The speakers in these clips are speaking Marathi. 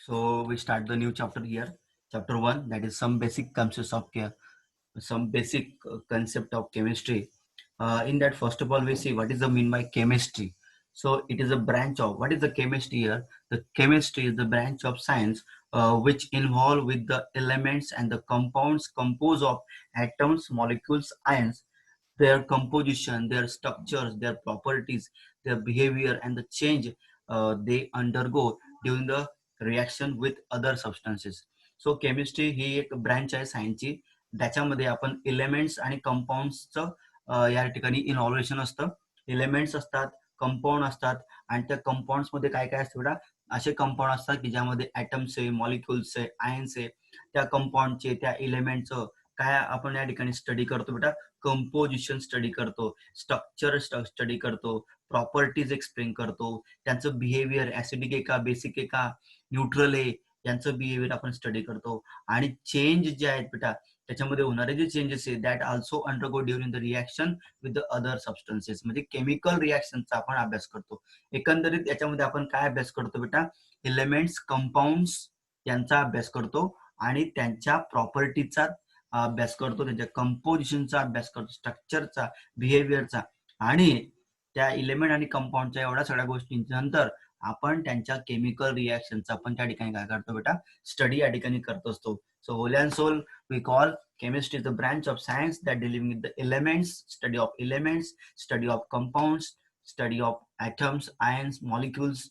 So we start the new chapter here. Chapter 1, that is some basic concepts of some basic concept of chemistry. In that, first of all, we see what is the mean by chemistry. So it is a branch of what is the chemistry here. The chemistry is the branch of science which involve with the elements and the compounds composed of atoms, molecules, ions, their composition, their structures, their properties, their behavior, and the change they undergo during the reaction with other substances. So chemistry ही एक ब्रँच आहे सायन्सची. त्याच्यामध्ये आपण एलिमेंट्स आणि कंपाऊंड्सचं या ठिकाणी इन्व्हॉल्वेशन असतं. एलिमेंट्स असतात, कंपाऊंड असतात आणि त्या कंपाऊंड्स मध्ये काय काय असतं बेटा, असे कंपाऊंड असतात की ज्यामध्ये ॲटम्स आहे, मॉलिक्युल्स आहे, आयन्स आहे. त्या कंपाऊंडचे, त्या एलिमेंटचं काय आपण या ठिकाणी स्टडी करतो बेटा, कंपोजिशन स्टडी करतो, स्ट्रक्चर स्टडी करतो, प्रॉपर्टीज एक्सप्लेन करतो, त्यांचं बिहेवियर ऍसिडिक आहे का, बेसिक आहे का, न्यूट्रल आहे, यांचं बिहेवियर आपण स्टडी करतो. आणि चेंज जे आहेत बेटा, त्याच्यामध्ये होणारे जे चेंजेस आहेत that also undergo during the reaction with the other substances, म्हणजे केमिकल रिॲक्शनचा आपण अभ्यास करतो. एकंदरीत याच्यामध्ये आपण काय अभ्यास करतो बेटा, एलिमेंट्स, कंपाऊंड्स यांचा अभ्यास करतो आणि त्यांच्या प्रॉपर्टीचा अभ्यास करतो, त्यांच्या कंपोजिशनचा अभ्यास करतो, स्ट्रक्चरचा, बिहेवियरचा. आणि त्या एलिमेंट आणि कंपाऊंडच्या एवढ्या सगळ्या गोष्टींच्या नंतर आपण त्यांच्या केमिकल रिॲक्शनचा आपण त्या ठिकाणी काय करतो बेटा, स्टडी या ठिकाणी करत असतो. So whole and soul we call chemistry is the branch of science that dealing with the elements, study of elements, study of compounds, study of atoms, ions, molecules,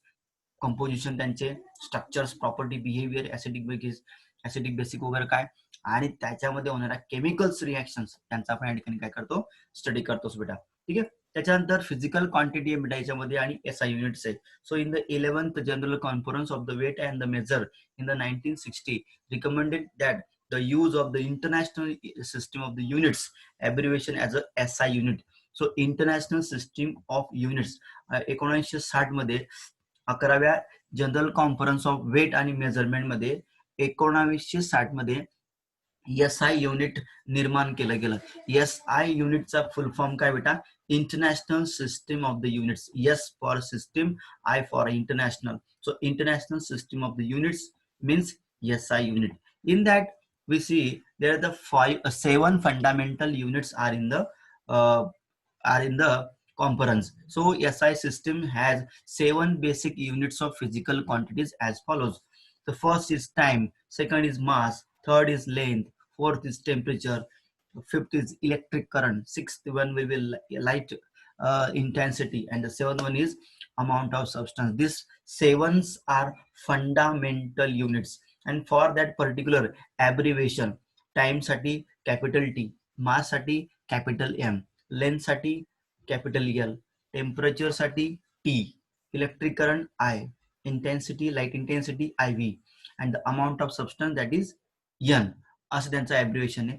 composition त्यांचे, structures, property, behavior, acidic basic वगैरे काय, आणि त्याच्यामध्ये होणाऱ्या केमिकल्स रिॲक्शन्स त्यांचा आपण या ठिकाणी काय करतो, स्टडी करतोस बेटा. ठीक आहे. त्याच्यानंतर फिजिकल क्वांटिटी आहे बेटा याच्यामध्ये आणि एसआय युनिट्स आहे. So in the 11th general conference of the weight and the measure in the 1960 recommended that the use of the international system of the units abbreviation as a SI unit. So international system of units 1960 मध्ये 11व्या जनरल कॉन्फरन्स ऑफ वेट आणि मेजरमेंट मध्ये 1960 मध्ये SI युनिट निर्माण केलं गेलं. SI युनिटचा फुल फॉर्म काय बेटा, international system of the units. S for system, I for international. So international system of the units means SI unit. In that we see there are the 7 fundamental units are in the conference. So SI system has 7 basic units of physical quantities as follows. The first is time, second is mass, third is length, fourth is temperature, fifth is electric current, sixth one will be light intensity, and the seventh one is amount of substance. These 7 are fundamental units. And for that particular abbreviation, time साठी capital T, mass साठी capital M, length साठी capital L, temperature साठी T, electric current I, intensity, light intensity IV, and the amount of substance that is N. असं त्यांचं abbreviation आहे.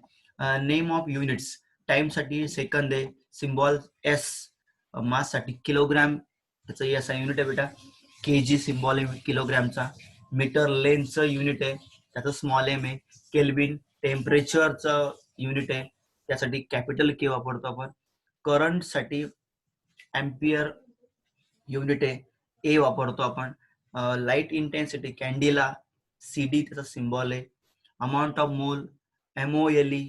नेम ऑफ युनिट्स, टाइम साठी सेकंद आहे, सिम्बॉल S, मास साठी किलोग्राम, त्याचं SI युनिट आहे बेटा, केजी सिम्बॉल आहे किलोग्रामचा, मीटर लेंथचं युनिट आहे, त्याचं स्मॉल एम आहे, केल्विन टेम्परेचरचं युनिट आहे, त्यासाठी कॅपिटल के वापरतो आपण, करंट साठी एम्पियर युनिट आहे, ए वापरतो आपण, लाईट इंटेन्सिटी कॅन्डिला, CD त्याचा सिम्बॉल आहे, amount of mole MOLE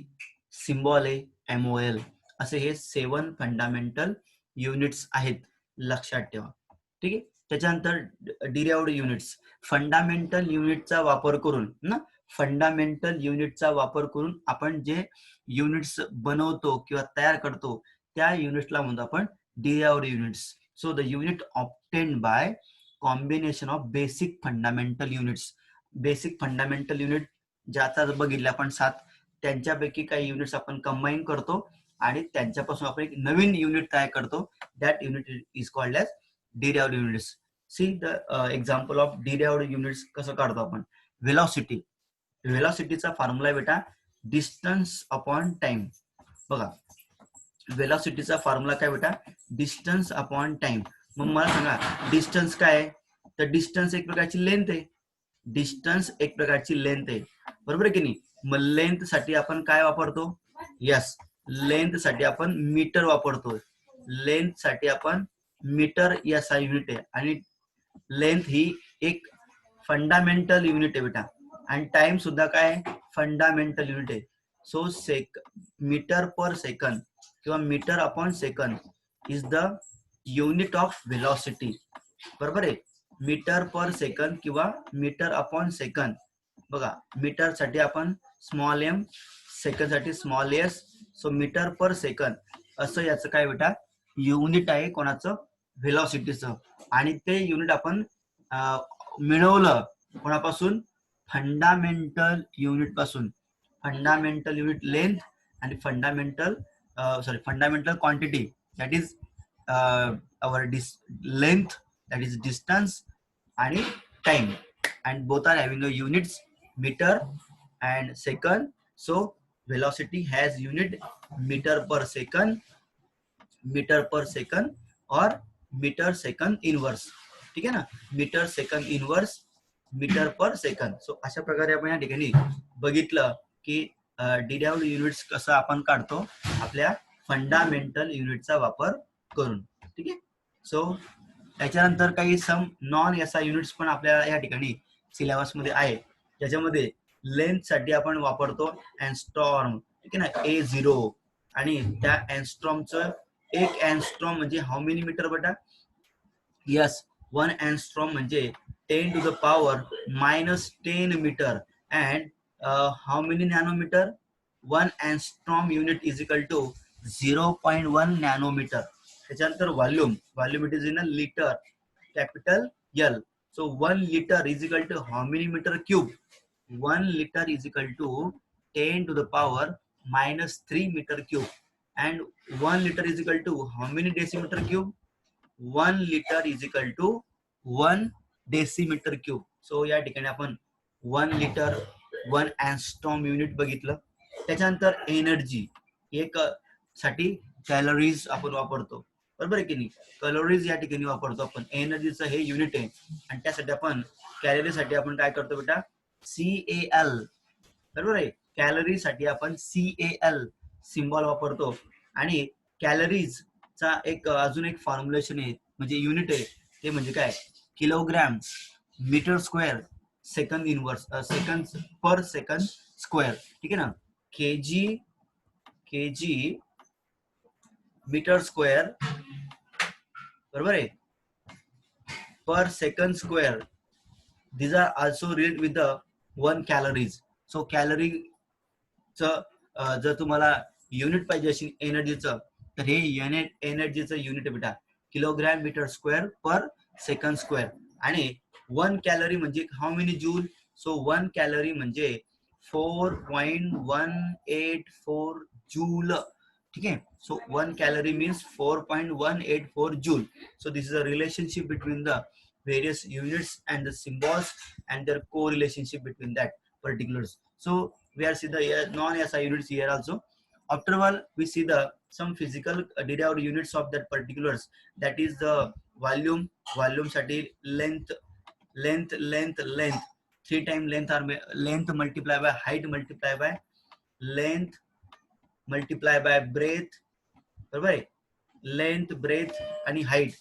symbol आहे MOL. असे हे 7 फंडामेंटल युनिट्स आहेत, लक्षात ठेवा. ठीक आहे. त्याच्यानंतर डिराइव्हड युनिट्स, फंडामेंटल युनिटचा वापर करून ना, फंडामेंटल युनिटचा वापर करून आपण जे युनिट्स बनवतो किंवा तयार करतो त्या युनिट्सला म्हणतो आपण derived units. So the unit obtained by combination of basic fundamental units. Basic fundamental unit ज्याचा बघितलं आपण 7, त्यांच्यापैकी काही युनिट्स आपण कंबाईन करतो आणि त्यांच्यापासून आपण एक नवीन युनिट तयार करतो. That unit is called as derived units. See the example of derived units कसं काढतो आपण. व्हेलॉसिटी, व्हेलॉसिटीचा फॉर्म्युला बेटा डिस्टन्स अपॉन टाइम. बघा व्हेलॉसिटीचा फॉर्म्युला काय बेटा, डिस्टन्स अपॉन टाइम. मग मला सांगा डिस्टन्स काय आहे, तर डिस्टन्स एक प्रकारची लेंथ आहे, डिस्टन्स एक प्रकारची लेंथ आहे, बरोबर आहे की नाही. मग लेंथ साठी आपण काय वापरतो, यस लेंथ साठी आपण मीटर वापरतो, लेंथ साठी आपण मीटर SI युनिट आहे, आणि लेंथ ही एक फंडामेंटल युनिट आहे बेटा, आणि टाइम सुद्धा काय फंडामेंटल युनिट आहे. सो मीटर पर सेकंड किंवा metre upon second is the unit of velocity. बरोबर आहे. मीटर पर सेकंड किंवा मीटर अपॉन सेकंड. बघा, मीटर साठी आपण स्मॉल एम, सेकंड साठी small S. So metre per second असं याचं काय बेटा युनिट आहे कोणाचं, व्हेलॉसिटीचं. आणि ते युनिट आपण मिळवलं कोणापासून, फंडामेंटल युनिट पासून. फंडामेंटल युनिट लेंथ आणि fundamental fundamental quantity that is our length, that is distance, and time, and both are having a units meter and second. So velocity has unit meter per second or metre second inverse. ठीक आहे ना, metre second inverse, metre per second. So अशा प्रकारे आपण या ठिकाणी बघितलं की डिराइव्हड युनिट्स कसं आपण काढतो आपल्या फंडामेंटल युनिटचा वापर करून. ठीक आहे. सो त्याच्यानंतर काही सम नॉन एसआय युनिट्स पण आपल्याला या ठिकाणी सिलेबस मध्ये आहे, ज्याच्यामध्ये लेंथ साठी आपण वापरतो अँस्ट्रॉम. ठीक आहे ना, A0. आणि त्या अँस्ट्रॉमचं एक अँस्ट्रॉम म्हणजे हाऊ मेनी मीटर बेटा, यस 1 अँस्ट्रॉम म्हणजे 10 to the power -10 metre. And how many nanometre, 1 angstrom unit is equal to 0.1 nanometre. त्याच्यानंतर volume it is in a litre, capital L. So 1 litre is equal to how many metre cube, 1 litre is equal to 10 to the power -3 metre cube. and 1 liter is equal to how many decimeter cube, 1 liter is equal to 1 decimeter cube. so या ठिकाणी आपण 1 लिटर 1 अँस्ट्रॉम युनिट बघितलं. त्याच्यानंतर एनर्जी एक साठी कॅलरीज आपण वापरतो, बरोबर आहे की नाही. कॅलरीज या ठिकाणी वापरतो आपण, एनर्जीचं हे युनिट आहे. आणि त्यासाठी आपण कॅलरीसाठी आपण काय करतो बेटा, CAL. बरोबर आहे, कॅलरी साठी आपण CAL सिम्बॉल वापरतो. आणि कॅलरीजचा एक अजून एक फॉर्म्युलेशन आहे, म्हणजे युनिट आहे, ते म्हणजे काय, kilogram metre square second inverse, second per second square. ठीक आहे ना, केजी मीटर स्क्वेअर, बरोबर आहे, per second square. these are also related with the 1 calories. so कॅलरीचं जर तुम्हाला युनिट पाहिजे असेल एनर्जीचं, तर हे एनर्जीचं युनिट आहे बेटा, किलोग्रॅम मीटर स्क्वेअर पर सेकंड स्क्वेअर. आणि 1 कॅलरी म्हणजे how many joule, so 1 calorie म्हणजे 4.184 जूल. ठीक आहे. So 1 calorie means 4.184 joule. So this is a relationship between the various units and the symbols and their correlationship between that particulars. So we are see the non-SI units here also. After all, we see the some physical derived units of that particulars. That is the volume. Volume साठी length. 3 times length or length multiply by height multiply by length multiply by breadth. बरोबर आहे, length, breadth आणि height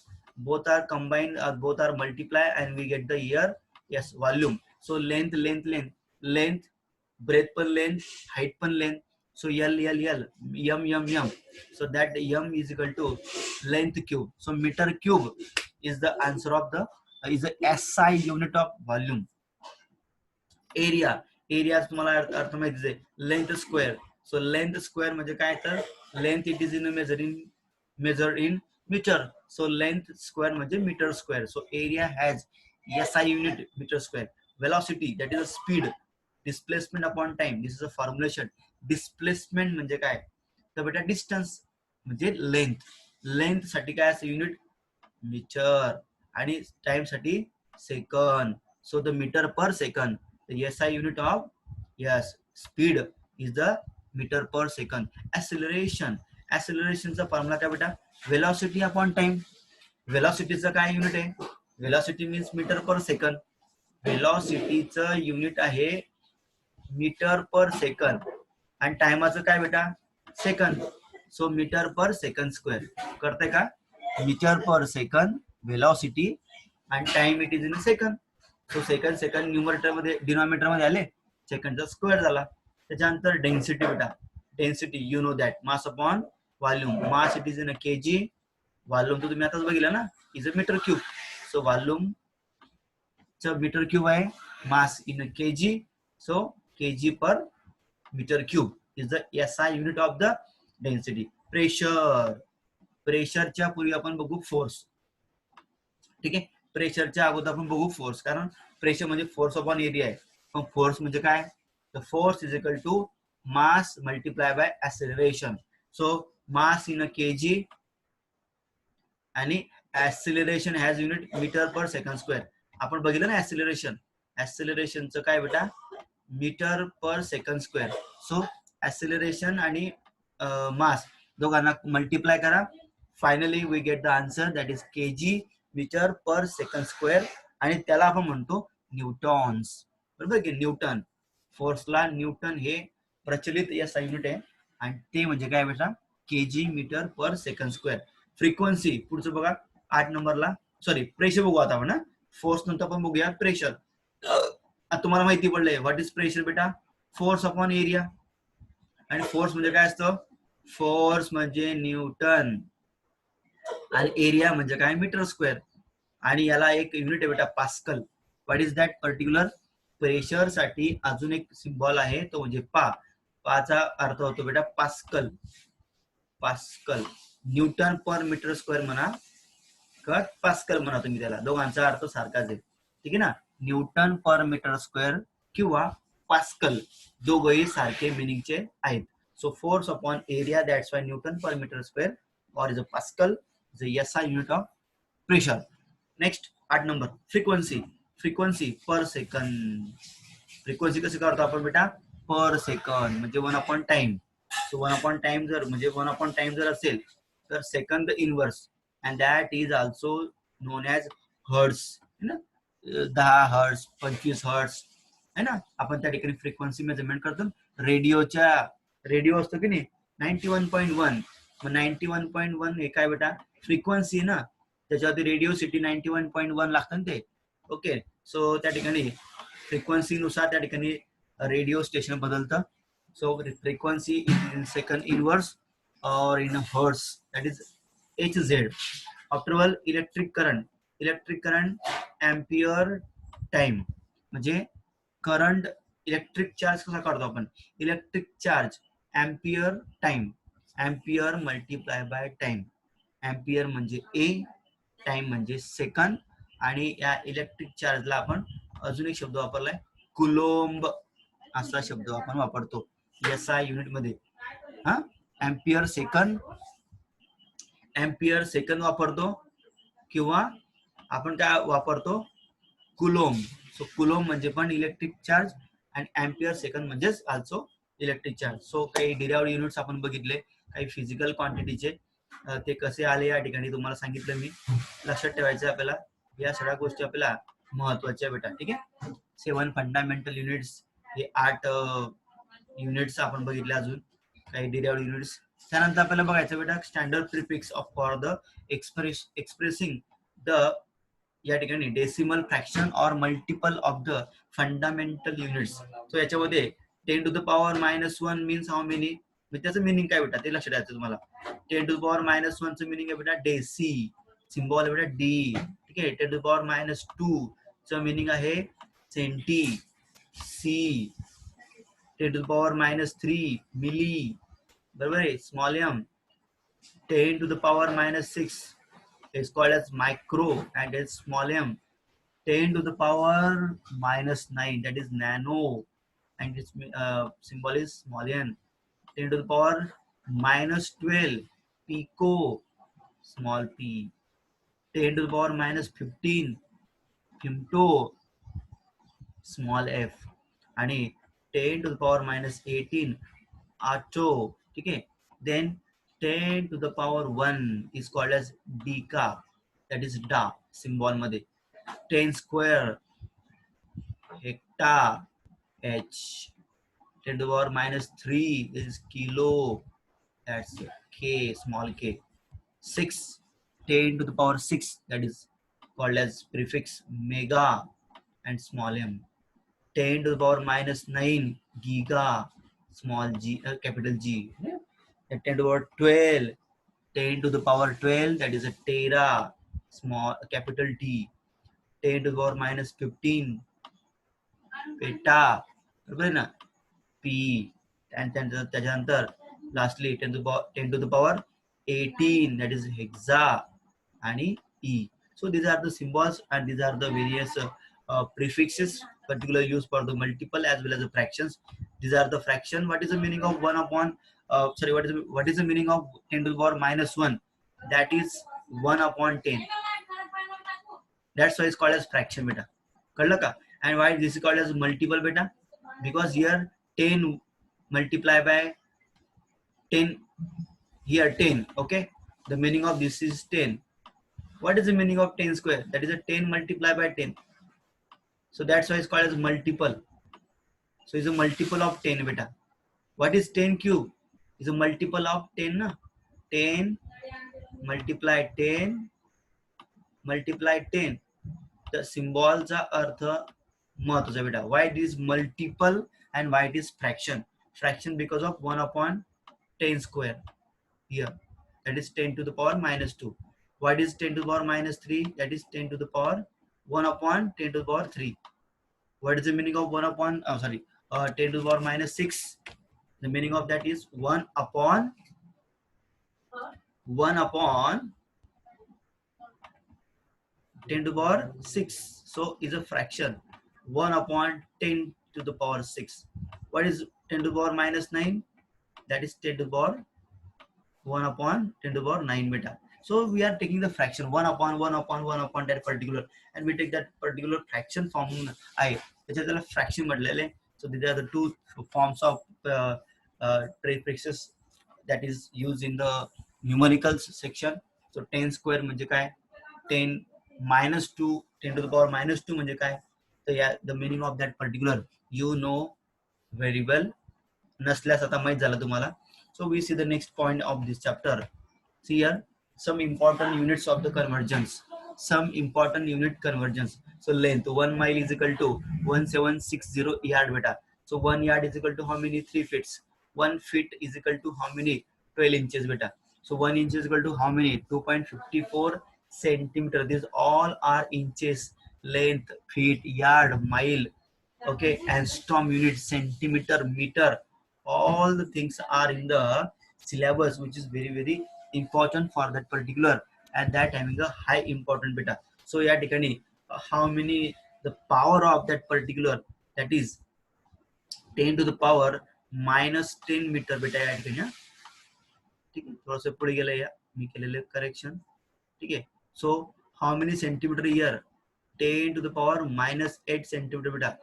both are combined, both are multiply and we get the here, yes, volume. so length, breadth per length, height per length. so L, m. so that m is equal to length cube. so meter cube is the answer of the is the SI unit of volume. Area तुम्हाला अर्थ माहितीच आहे, length square. So length square म्हणजे काय, तर length it is in measure in metre. So length square म्हणजे metre square. So area has SI unit metre square. Velocity that is a speed, displacement upon time, this is a formulation. Displacement म्हणजे काय, तर बेटा डिस्टन्स म्हणजे लेंथ साठी काय असं युनिट मीटर, आणि टाइम साठी second. So the metre per second, the SI unit of, yes, speed is the meter per second. acceleration चा फॉर्म्युला काय बेटा, velocity upon time. velocityचं काय युनिट आहे, velocity means metre per second. velocityचं युनिट आहे मीटर पर सेकंड, आणि टायमाचं काय बेटा, second. So metre per second square. करते का, metre per second velocity and time it is in a second. So second numerator मध्ये डिनॉमिनेटर मध्ये आले, सेकंडचा स्क्वेअर झाला. त्याच्यानंतर डेन्सिटी बेटा, density you know that mass upon volume. Mass it is in a KG, volume तर तुम्ही आताच बघितलं ना, is a metre cube. So volume च मीटर क्यूब आहे, mass in a KG, so KG per metre cube is the SI unit of the density. Pressure, प्रेशरच्या पूर्वी आपण बघू फोर्स. ठीक आहे, प्रेशरच्या अगोदर आपण बघू फोर्स, कारण प्रेशर म्हणजे फोर्स अपॉन एरिया आहे. पण फोर्स म्हणजे काय, the force is equal to mass multiply by acceleration. So mass in a KG आणि acceleration has unit metre per second square. आपण बघितलं ना ऍक्सेलरेशन, ऍक्सेलरेशनचं काय बेटा, metre per second square. So acceleration आणि मास दोघांना मल्टिप्लाय करा, finally we get the answer that is KG metre per second square. आणि त्याला आपण म्हणतो न्यूटॉन्स, बरोबर की न्यूटन. फोर्सला न्यूटन हे प्रचलित या युनिट आहे, आणि ते म्हणजे काय बेटा, KG metre per second square. Frequency पुढचं बघा 8 नंबरला, सॉरी प्रेशर बघू आता आपण. फोर्स नंतर आपण बघूया प्रेशर. तुम्हाला माहिती पडलंय व्हॉट इज प्रेशर बेटा, फोर्स अपॉन एरिया. आणि फोर्स म्हणजे काय असतं, फोर्स म्हणजे न्यूटन, आणि एरिया म्हणजे काय, मीटर स्क्वेअर. आणि याला एक युनिट आहे बेटा pascal. What is that particular, pressure साठी अजून एक सिम्बॉल आहे, तो म्हणजे पाचा अर्थ होतो बेटा pascal. Pascal, Newton per metre square म्हणा किंवा पास्कल म्हणा तुम्ही त्याला, दोघांचा अर्थ सारखाच आहे. ठीक आहे ना, न्यूटन पर मीटर स्क्वेअर किंवा पास्कल, दोघही सारखे मिनिंगचे आहेत. So force upon area, that's why newton per metre square or is a pascal, is a SI unit of pressure. Next 8 number, frequency. Frequency per second. Frequency कसे काढतो आपण बेटा, पर सेकंड म्हणजे 1 upon time. So 1 upon time जर म्हणजे 1 अपॉन टाइम जर असेल तर second inverse, and that is also non as hertz. है ना, 10 हर्ट्स, 25 हर्ट्स है ना, आपण त्या ठिकाणी फ्रिक्वेन्सी मेजरमेंट करतो. रेडिओ असतो की नाही 91.1, मग 91.1 हे काय बेटा, फ्रिक्वेन्सी ना, त्याच्यावरती रेडिओ सिटी 91.1 लागतं ना ते. ओके, सो त्या ठिकाणी फ्रिक्वेन्सीनुसार त्या ठिकाणी रेडिओ स्टेशन बदलतं. So frequency in second inverse or in hertz, that is HZ. After all electric current, electric current ampere time म्हणजे करंट, इलेक्ट्रिक चार्ज कसा काढतो आपण, electric charge ampere time, ampere multiply by time. Ampere म्हणजे ए, टाइम म्हणजे सेकंड, आणि या इलेक्ट्रिक चार्जला आपण अजून एक शब्द वापरलाय, कुलोम्ब असा शब्द आपण वापरतो एसआय युनिट मध्ये. हा, एम्पियर सेकंड, एम्पियर सेकंड वापरतो, किंवा आपण काय वापरतो, कुलोम. सो कुलोम म्हणजे पण इलेक्ट्रिक चार्ज, आणि एम्पियर सेकंड म्हणजेच ऑल्सो इलेक्ट्रिक चार्ज. सो काही डिराइव्ड युनिट्स आपण बघितले, काही फिजिकल क्वांटिटीचे, ते कसे आले या ठिकाणी तुम्हाला सांगितलं मी. लक्षात ठेवायचं आपल्याला, या सगळ्या गोष्टी आपल्याला महत्वाच्या बेटा. ठीक आहे, 7 फंडामेंटल युनिट्स, हे 8 युनिट्स आपण बघितले, अजून काही डिराइव्ड युनिट्स. त्यानंतर आपल्याला बघायचं बेटा standard prefix of for the expressing the या ठिकाणी डेसिमल फ्रॅक्शन और multiple of the fundamental units. So याच्यामध्ये 10 to the power -1 means how many, म्हणजे त्याचं मिनिंग काय बेटा ते लक्षात द्यायचं तुम्हाला. 10 टू द पॉवर -1 चं मिनिंग आहे बेटा डेसी, सिम्बॉल आहे बेटा डी. ठीक आहे, 10 टू द पॉवर -2 चं मिनिंग आहे centi, C. 10 to the power -3 milli, बरोबर आहे, small M. 10 to the power -6 is called as micro, and is small m. 10 to the power -9, that is nano, and its symbol is small n. 10 to the power -12 pico, small p. 10 to the power -15 femto, small f. आणि 10 to the power -18 आचो. ठीक आहे, then 10 to the power 1 is called as deca, that is da, symbol मध्ये. 10 square hecta, h. 10 to the power -3 is kilo, that's k, small k. 6, 10 to the power 6, that is called as prefix mega, and small m. 10 to the power minus 9 giga, small g, capital G. Yeah? And 10 to the power 12, 10 to the power 12, that is a tera, small capital T. 10 to the power minus 15, peta, बरोबर आहे ना, P. And त्याच्यानंतर lastly 10 to the power 18, that is hexa and E. So these are the symbols and these are the various prefixes particularly used for the multiple as well as the fractions. These are the fraction. What is the meaning of 1 upon what is the meaning of 10 to the power minus 1? That is 1 upon 10. That's why it's called as fraction beta. कळलं का? And why this is called as multiple beta? Because here 10 multiply by 10, here 10, okay? The meaning of this is 10. What is the meaning of 10 square? That is a 10 multiplied by 10. So that's why it's called as multiple. So it's a multiple of 10 beta. What is 10 cube? It's a multiple of 10. Na? 10 multiply 10 multiply 10. The symbolचा अर्थ महत्वाचा बेटा. Why it is multiple and why it is fraction? Fraction because of 1 upon 10 square here. That is 10 to the power minus 2. What is 10 to the power minus 3? That is 10 to the power 1 upon 10 to the power 3. What is the meaning of 1 upon 10 to the power minus 6? The meaning of that is 1 upon 10 to the power 6. So is a fraction. 1 upon 10 to the power 6. What is 10 to the power minus 9? That is 10 to the power 1 upon 10 to the power 9 beta. So we are taking the fraction 1 upon 1 upon 1 upon that particular, and we take that particular fraction from I. त्याच्यात fraction म्हटलेले. So these are the two forms of prefixes that is used in the numericals section. So 10 square म्हणजे काय? 10 minus 2, 10 to the power minus 2 म्हणजे काय? So yeah, the meaning of that particular you know very well. नसल्यास आता माहित झालं तुम्हाला. So we see the next point of this chapter. See here some important units of the convergence. Some important unit convergence. So length 1 mile is equal to 1760 yard beta. So 1 yard is equal to how many? 3 feet. 1 feet is equal to how many? 12 inches beta. So 1 inch is equal to how many? 2.54 centimeter. These all are inches. Length, feet, yard, mile, okay, and storm unit, centimeter, meter. All the things are in the syllabus, which is very important for that particular, and that having a high important beta. So yeah, ठिकाणी how many the power of that particular, that is 10 to the power minus 10 meter beta या ठिकाणी. ठीक आहे, थोडंसं पुढे गेलं या मी केलेलं करेक्शन. ठीक आहे. So how many centimeter here? 10 to the power minus 8 centimeter beta.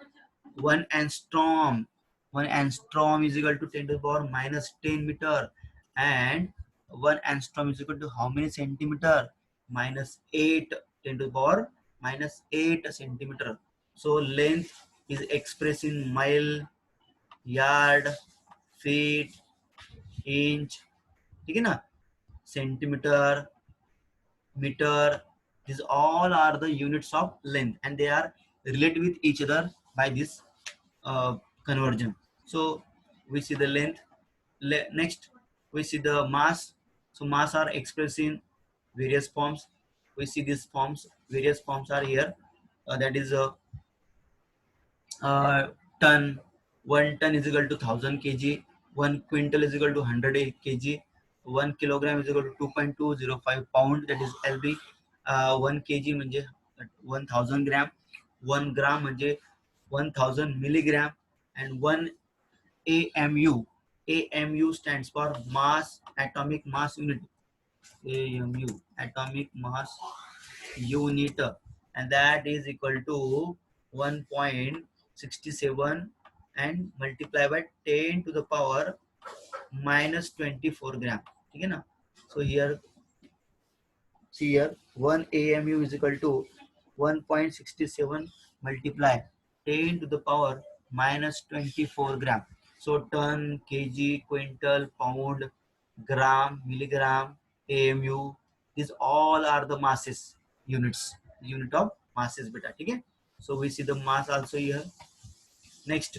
1 angstrom. 1 angstrom is equal to 10 to the power minus 10 meter, and 1 angstrom is equal to how many centimeter? Minus 8, 10 to the power minus 8 centimeter. So length is expressed in mile, yard, feet, inch, ठीक है ना, centimeter, meter. These all are the units of length, and they are related with each other by this conversion. So we see the length. Next we see the mass. So mass are expressed in various forms. We see these forms. Various forms are here. That is a ton. 1 ton is equal to 1000 kg. 1 quintal is equal to 100 kg. 1 kilogram is equal to 2.205 pound. That is LB. 1 kg म्हणजे 1000 gram. 1 gram म्हणजे 1000 milligram, and 1 AMU. AMU stands for mass, atomic mass unit. AMU, atomic mass unit, and that is equal to 1.67 and multiply by 10 to the power minus 24 gram. ठीक है ना? So here, see here, 1 AMU is equal to 1.67 multiply 10 to the power minus 24 gram. So ton, kg, quintal, pound, gram, milligram, AMU, these all are the masses units, unit of masses beta. ठीक है? So we see the mass also here. Next,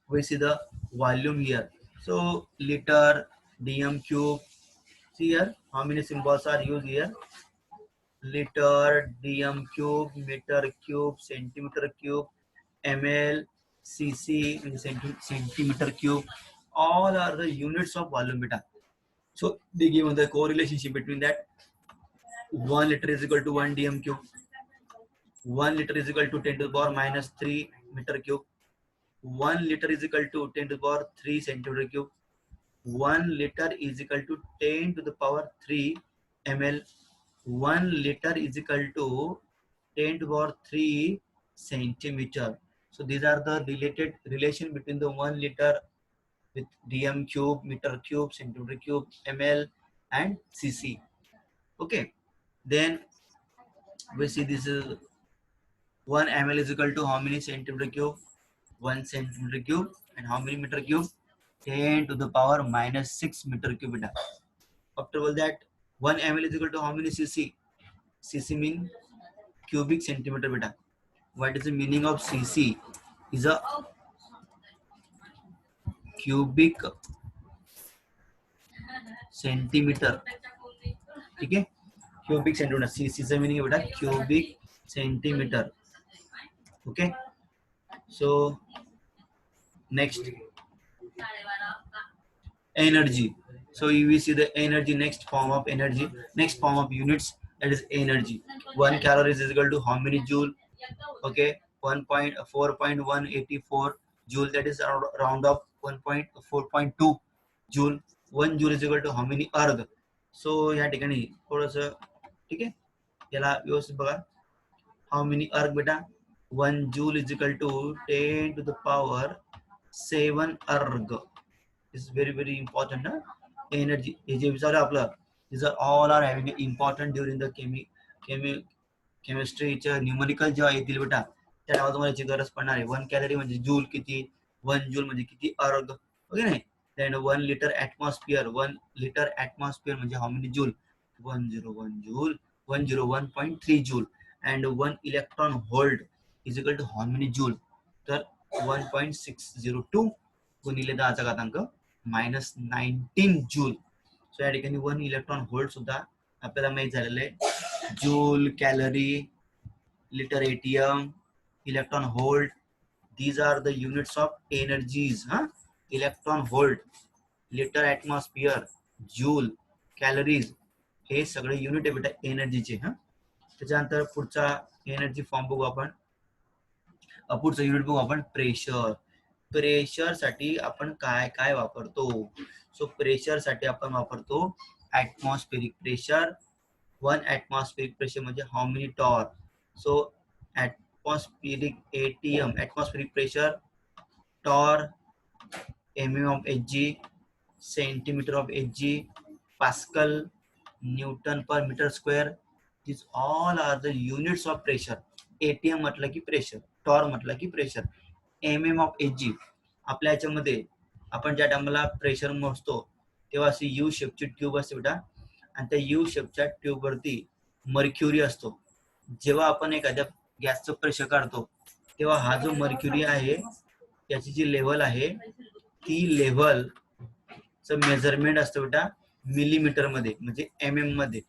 we see the volume here. So liter, dm cube. See here, how many symbols are used here? Liter, dm cube, meter cube, centimeter cube, ml, cc, centimeter cube. All are the units of volume beta. So they give the correlation between that. 1 liter is equal to 1 dm cube. 1 liter is equal to 10 to the power minus 3 meter cube. 1 liter is equal to 10 to the power 3 centimeter cube. 1 liter is equal to 10 to the power 3 ml. 1 liter is equal to 10 to the power 3 centimeter. So these are the related relation between the 1 liter with dm cube, meter cube, centimeter cube, ml and cc. Okay. Then we see this is 1 ml is equal to how many centimeter cube? 1 centimeter cube. And how many meter cube? 10 to the power minus 6 meter cube beta. After all that, 1 ml is equal to how many cc? Cc mean cubic centimeter beta. What is the meaning of cc? Is a cubic centimeter. Okay? Cubic centimeter. Cc is the meaning of beta cubic centimeter. Okay? So next, energy. So you will see the energy, next form of energy, next form of units, that is energy. 1 calorie is equal to how many joule? Okay, 1.4.184 joule, that is round of 1.4.2 joule. 1 joule is equal to how many अर्ग? So या ठिकाणी थोडंसं ठीक आहे, याला व्यवस्थित बघा. How many अर्ग बेटा? 1 joule is equal to 10 to the power 7 अर्ग. Is very very important. Energy हे जे विचारलं आपलं, these are all are having important during the केमिस्ट्रीच्या न्यूमरिकल जेव्हा येतील बेटा त्या नावात तुम्हाला याची गरज पडणार आहे. 1 कॅलरी म्हणजे जूल किती, 1 जूल म्हणजे किती अर्ग, ओके नाही. Then 1 litre atmosphere, 1 litre atmosphere म्हणजे how many joule? 101 joule, 101.3 joule. And 1 electron volt is equal to how many joule? तर 1.602 गुणिले 10चा घातांक मायनस 19 जूल. सो या ठिकाणी 1 इलेक्ट्रॉन व्होल्ट सुद्धा आपल्याला माहित झालेलं आहे. Joule, calorie, liter ATM, electron volt, these are the units of energies. Electron volt, liter atmosphere, joule, calories, हे सगळे युनिट आहे बेटा एनर्जीचे. त्याच्यानंतर पुढचा एनर्जी फॉर्म बघू आपण. पुढचं युनिट बघू आपण प्रेशर. प्रेशर साठी आपण काय काय वापरतो? सो प्रेशर साठी आपण वापरतो ऍटमॉस्फेरिक प्रेशर. 1 atmospheric pressure म्हणजे how many torr? So atmospheric ATM, atmospheric pressure, torr, mm of Hg, centimeter of Hg, Pascal, Newton per meter square. These all are the units of pressure. ATM म्हटलं की प्रेशर, टॉर म्हटलं की प्रेशर, mm of Hg. आपल्या याच्यामध्ये आपण ज्या टाइमला प्रेशर मोजतो तेव्हा अशी यू शेपची ट्यूब असते बेटा, आणि त्या यू शेपच्या ट्यूब वरती मर्क्युरी असतो. जेव्हा आपण एखाद्या गॅसचं प्रेशर काढतो तेव्हा हा जो मर्क्युरी आहे त्याची जी लेवल आहे ती लेवलचं मेजरमेंट असतं बेटा मिलीमीटर मध्ये, म्हणजे mm मध्ये.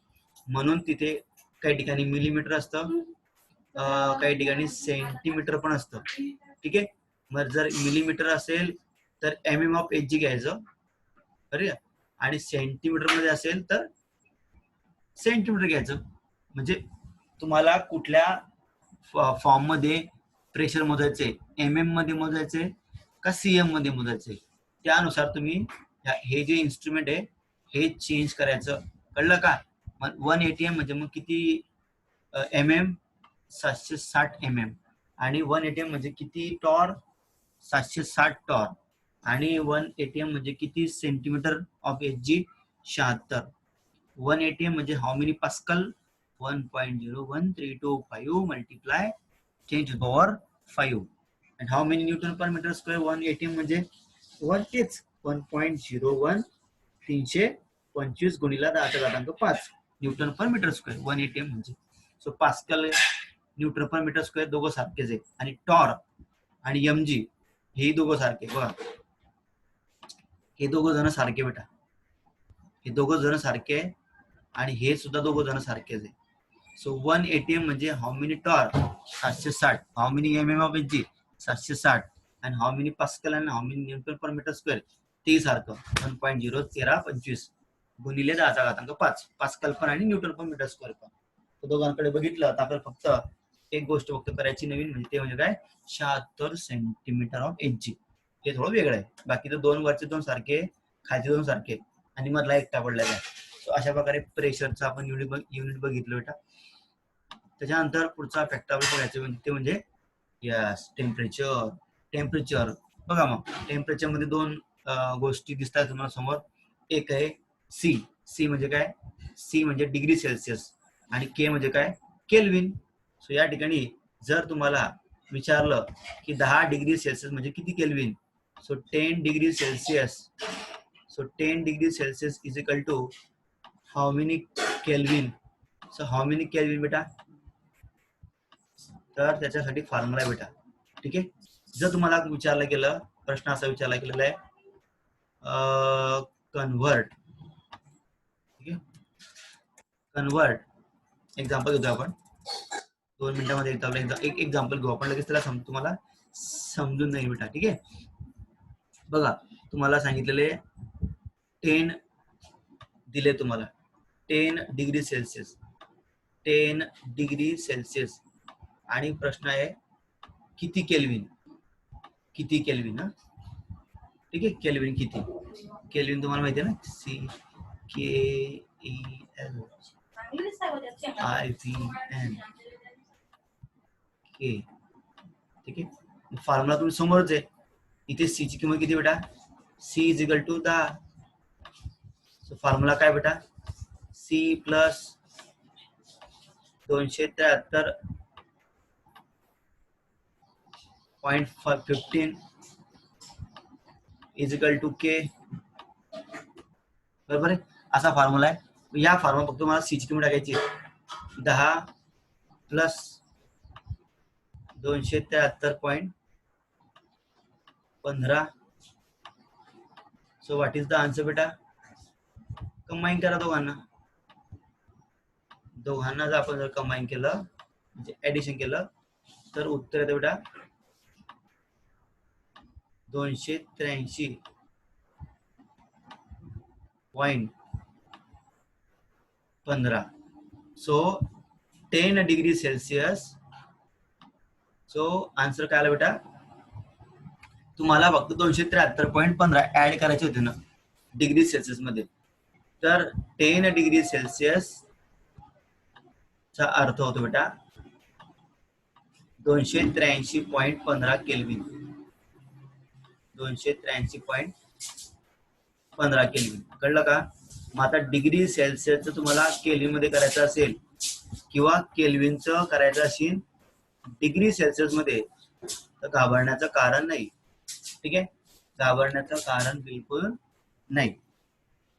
म्हणून तिथे काही ठिकाणी मिलीमीटर असतं, काही ठिकाणी सेंटीमीटर पण असतं. ठीक आहे. मग जर मिलीमीटर असेल तर mm ऑफ Hg घ्यायचं, बरोबर, आणि सेंटीमीटर मध्ये असेल तर सेंटीमीटर घ्यायचं. म्हणजे तुम्हाला कुठल्या फॉर्म मध्ये प्रेशर मोजायचे, mm मध्ये मोजायचे का cm मध्ये मोजायचे, त्यानुसार तुम्ही हे जे इन्स्ट्रुमेंट आहे हे चेंज करायचं. कळलं का? 1 ATM म्हणजे मग किती mm? 760 mm. आणि 1 ATM म्हणजे किती टॉर? 760 टॉर. आणि 1 ATM म्हणजे किती सेंटीमीटर ऑफ Hg? 76. 1 ATM म्हणजे how many pascal? 1.01325 multiply 10 to the power 5. And how many Newton per meter square? 1 ATM म्हणजे 1.01 325 गुणिला 10चा घातांक 5 Newton per metre square 1 ATM म्हणजे. So pascal Newton per metre square दोघं सारखेच आहे, आणि टॉर्क आणि mg हे दोघं सारखे. बघा हे दोघं जण सारखे बेटा, हे दोघं जण सारखे आणि हे सुद्धा दोघं जण सारखेच आहे. सो 1 ATM म्हणजे how many torque 760, how many mm of energy 760, आणि हाऊ मेनी पास्कल आणि how many newton per metre square ते सारखं 1.01325 गुणिले 10⁵5 पास्कल पण आणि न्यूटन पर मीटर स्क्वेअर पण. तर दोघांकडे बघितलं तर आपल्याला फक्त एक गोष्ट फक्त करायची नवीन, म्हणजे ते म्हणजे काय 76 सेंटीमीटर ऑफ एनर्जी. हे थोडं वेगळं आहे. बाकी तर दोन वरचे दोन सारखे, खालचे दोन सारखे आणि मधला एकटा पडलेला आहे. अशा प्रकारे प्रेशरचा आपण युनिट बघितलं बेटा. त्याच्यानंतर पुढचा फॅक्टर बघायचं म्हणजे ते म्हणजे यस टेम्परेचर. टेम्परेचर बघा, मग टेम्परेचर मध्ये दोन गोष्टी दिसतात तुम्हाला समोर. एक आहे सी. सी म्हणजे काय? सी म्हणजे डिग्री सेल्सिअस आणि के म्हणजे काय? केल्विन. सो या ठिकाणी जर तुम्हाला विचारलं की 10 डिग्री सेल्सिअस म्हणजे किती kelvin, so 10 degree Celsius, so 10 degree Celsius is equal to how many kelvin. So how many kelvin बेटा, तर त्याच्यासाठी फॉर्म्युला आहे बेटा. ठीक आहे. जर तुम्हाला विचारलं गेलं, प्रश्न असा विचारला गेलेला आहे कन्व्हर्ट, ठीक आहे, कन्व्हर्ट एक्झाम्पल घेतो आपण 2 मिनिटांमध्ये. एक एक्झाम्पल घेऊ आपण, लगेच त्याला तुम्हाला समजून नाही बेटा. ठीक आहे. बघा तुम्हाला सांगितलेले 10 दिले, तुम्हाला 10 डिग्री सेल्सिअस, 10 डिग्री सेल्सिअस, आणि प्रश्न आहे किती केल्विन, किती केल्विन. हा ठीक आहे, केल्विन किती. केल्विन तुम्हाला माहिती आहे ना, CKELVIN के. ठीक आहे. फॉर्म्युला तुम्ही समोरच आहे. इथे सी ची किंमत किती बेटा? C is equal to 10. So formula काय बेटा? C plus 273.15 is equal to K. बरोबर आहे, असा फॉर्म्युला आहे. या फॉर्म्युला फक्त तुम्हाला सी ची किंमत टाकायची 10 plus 273.15. So what is the answer बेटा? कंबाईन करा दोघांना. दोघांना जर आपण कंबाईन केलं म्हणजे ऍडिशन केलं तर उत्तर येतं बेटा 283.15. So 10 degree Celsius. So answer काय आला बेटा? तुम्हाला फक्त 273.15 ऍड करायचे होते ना डिग्री सेल्सिअस मध्ये. तर 10 डिग्री सेल्सिअस चा अर्थ होतो बेटा 283.15 केल्विन. 283.15 केल्विन. कळलं का? मग आता डिग्री सेल्सिअसचं तुम्हाला केल्विन मध्ये करायचं असेल किंवा केल्विनचं करायचं असेल डिग्री सेल्सिअस मध्ये, तर घाबरण्याचं कारण नाही. ठीक आहे, घाबरण्याचं कारण बिलकुल नाही.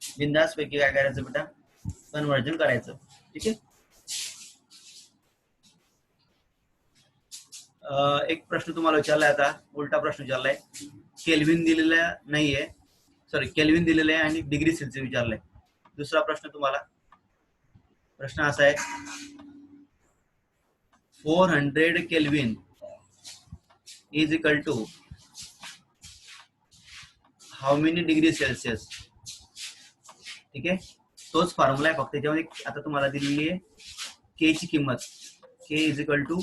बिंदास पैकी काय करायचं बेटा? कन्व्हर्जन करायचं. ठीक आहे. एक प्रश्न तुम्हाला विचारलाय, आता उलटा प्रश्न विचारलाय. केल्विन दिलेला नाहीये, सॉरी केल्विन दिलेलं आहे आणि डिग्री सेल्सिअस विचारलाय. दुसरा प्रश्न तुम्हाला, प्रश्न असा आहे 400 kelvin is equal to how many degree Celsius. ठीक आहे, तोच फॉर्म्युला आहे, फक्त त्याच्यामध्ये आता तुम्हाला दिलेली आहे के ची किंमत. के इज इक्वल टू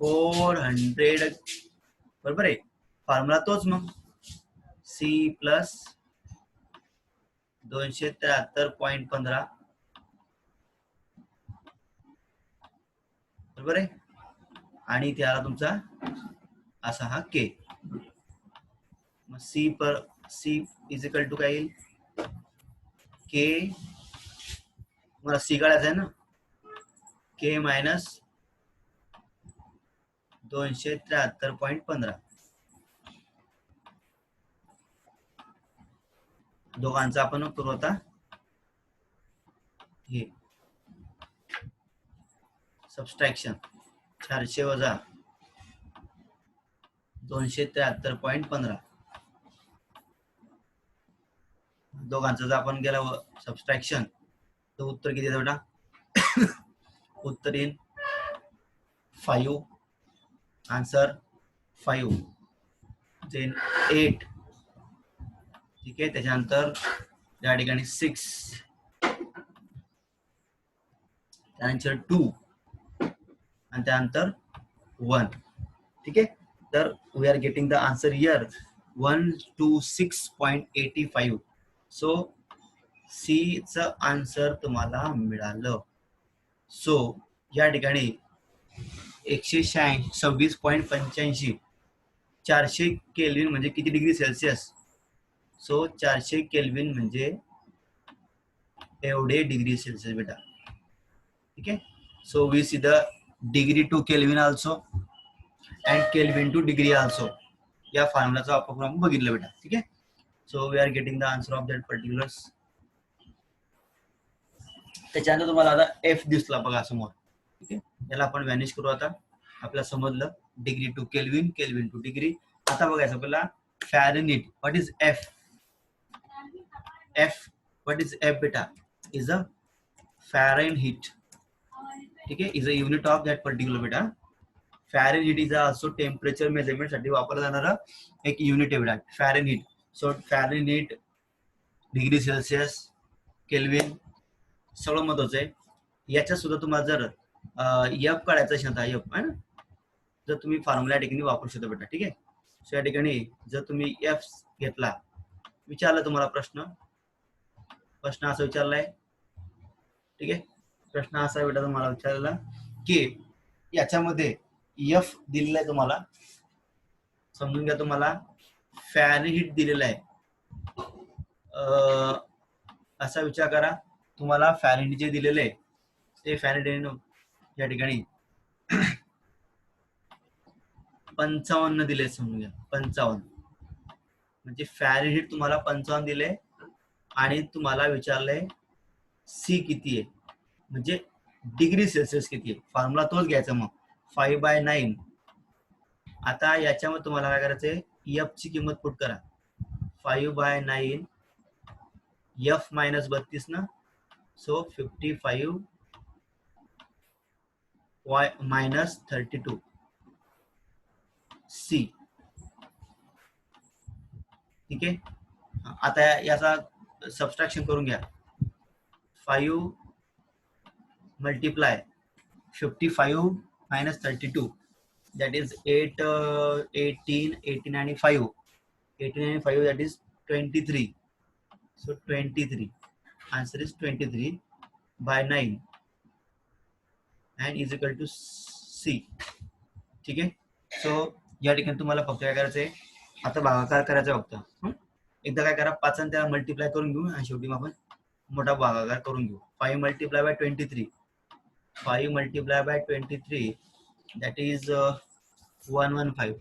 400. बरोबर आहे, फॉर्म्युला तोच. मग सी प्लस 273.15. बरोबर आहे, आणि त्याला तुमचा असा हा के. मग सी इज इक्वल टू काय येईल? के, मला सी काढायचा आहे ना, के मायनस 273.15. दोघांचा आपण करू आता हे सबस्ट्रॅक्शन 400 वजा 273.15 दोघांचं जर आपण केलं सबस्ट्रॅक्शन तर उत्तर किती येतं बेटा? उत्तर येईल 5, आन्सर 5, देन 8, ठीक आहे. त्याच्यानंतर या ठिकाणी 6, त्यानंतर 2 आणि त्यानंतर 1, ठीक आहे. तर we are getting the answer here 126.85. So C चं आन्सर तुम्हाला मिळालं. सो या ठिकाणी 126.85 400 केल्विन म्हणजे किती डिग्री सेल्सिअस? सो 400 केल्विन म्हणजे एवढे डिग्री सेल्सिअस बेटा, ठीक आहे. So we see the degree to kelvin also and kelvin to degree also. या फॉर्म्युलाचा आपण बघितलं बेटा, ठीक आहे. So we are getting the answer of that particulars. त्याच्यानंतर तुम्हाला आता एफ दिसला बघा समोर, ठीक आहे. याला आपण व्हॅनिश करू. आता आपल्याला समजलं degree to kelvin, kelvin to degree. आता बघायचं आपल्याला Fahrenheit. What is F? F, what is F बेटा? इज अ फॅरेनहीट, ठीक आहे. Is a unit of that particular बेटा. Fahrenheit is also temperature measurement साठी वापरला जाणारा एक युनिट आहे बेटा, Fahrenheit. So Fahrenheit, degree Celsius, kelvin सगळं महत्वाचं आहे. याच्यात सुद्धा तुम्हाला जर एफ काढायचा असेल तर एफ आहे ना, जर तुम्ही फॉर्म्युला ठिकाणी वापरू शकता बेटा, ठीक आहे. सो या ठिकाणी जर तुम्ही एफ घेतला, विचारला तुम्हाला प्रश्न असा विचारलाय, ठीक आहे. प्रश्न असा बेटा तुम्हाला विचारला की याच्यामध्ये एफ दिलेला आहे तुम्हाला, समजून घ्या. तुम्हाला फॅरेनहीट दिलेला आहे, असा विचार करा. तुम्हाला फॅरेनहीट जे दिलेले आहे ते फॅरेनहीट या ठिकाणी 55 दिले, समजून घ्या. 55 म्हणजे फॅरेनहीट तुम्हाला 55 दिले आणि तुम्हाला विचारलंय सी किती आहे, म्हणजे डिग्री सेल्सिअस किती आहे. फॉर्म्युला तोच घ्यायचा मग 5/9. आता याच्यामध्ये तुम्हाला काय करायचंय, एफ ची किंमत पुट करा. 5/9 एफ मायनस 32 ना, सो 55 मायनस 32 सी, ठीक आहे. आता याचा सबस्ट्रॅक्शन करून घ्या. 5 मल्टिप्लाय 55 मायनस 32 दॅट इज 8, 18 आणि 5, 18 आणि 5 that is 23. So 23, answer is 23/9 and is equal to C, ठीक आहे. सो या ठिकाणी तुम्हाला फक्त काय करायचंय, आता भागाकार करायचा फक्त. एकदा काय करा, 5 आणि त्याला मल्टिप्लाय करून घेऊ आणि शेवटी आपण मोठा भागाकार करून घेऊ. 5 multiply by 23, 5 multiply by 23 that is 115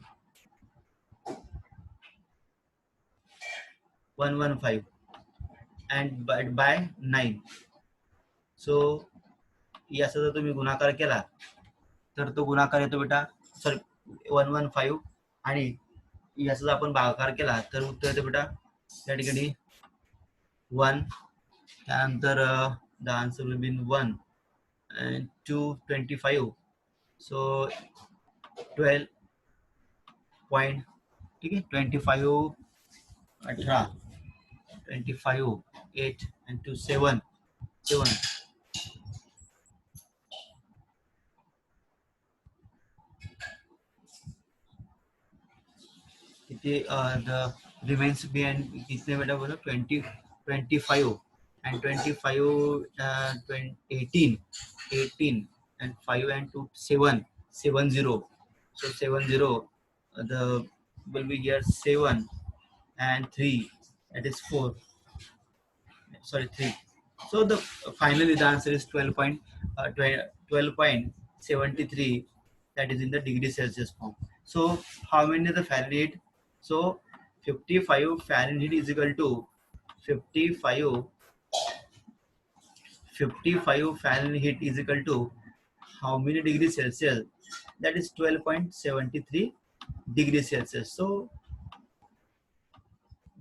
and by 9. So याचा जर तुम्ही गुणाकार केला तर तो गुणाकार येतो बेटा, सॉरी 115, आणि याचा जर आपण भागाकार केला तर उत्तर येतो बेटा त्या ठिकाणी 1. त्यानंतर the answer will be 1 and 225. So 12 point, ठीक आहे. 25 18 25 8 and 2 7 किती द रिमेन्स बी एंड कितने बेटा बोलो 25 and 25 18 and 5 and 2 7 70. So 70 the will be here 7 and 3, that is 4, sorry 3. So the finally the answer is 12.73, that is in the degree Celsius form. So how many is the Fahrenheit? So 55 Fahrenheit is equal to 55 Fahrenheit is equal to how many degrees Celsius? That is 12.73 degrees Celsius. So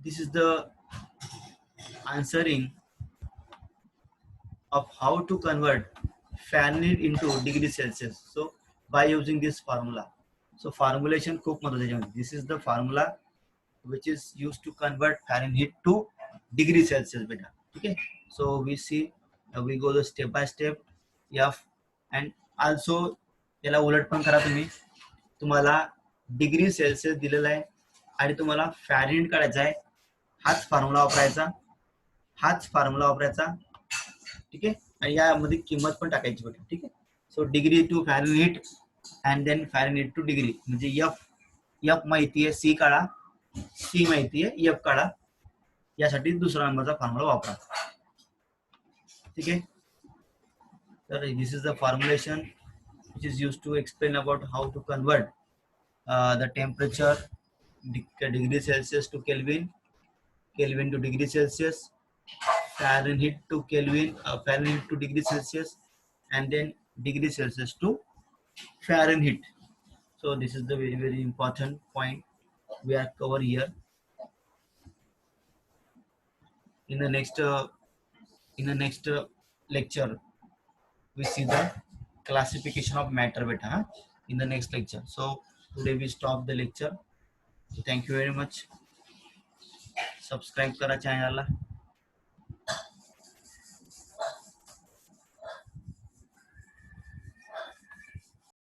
this is the answering of how to convert Fahrenheit into degree Celsius. So by using this formula. So formulation खूप महत्वाचं आहे त्याच्यामध्ये. This is the formula which is used to convert Fahrenheit to degree Celsius बेटा. Okay. So we see we go the step by step. F and also याला उलट पण करा तुम्ही. तुम्हाला डिग्री सेल्सिअस दिलेला आहे आणि तुम्हाला फॅरेनहीट काढायचा आहे. हाच फॉर्म्युला वापरायचा. ठीक आहे. आणि यामध्ये किंमत पण टाकायची बेटा. ठीक आहे. So degree to Fahrenheit and then Fahrenheit to degree म्हणजे एफ माहिती आहे, सी काढा, सी माहिती आहे, एफ काढा. यासाठी दुसरा नंबरचा फॉर्म्युला वापरा. ठीक आहे. तर this is the formulation which is used to explain about how to convert the temperature degree Celsius to Kelvin, Kelvin to degree Celsius, Fahrenheit to Kelvin, Fahrenheit to degree Celsius, and then degree Celsius to Fahrenheit. So this is the very, very important point we are cover here. In the next lecture, we see the classification of matter beta in the next lecture. So today we stop the lecture. Thank you very much. Subscribe kara channel ला.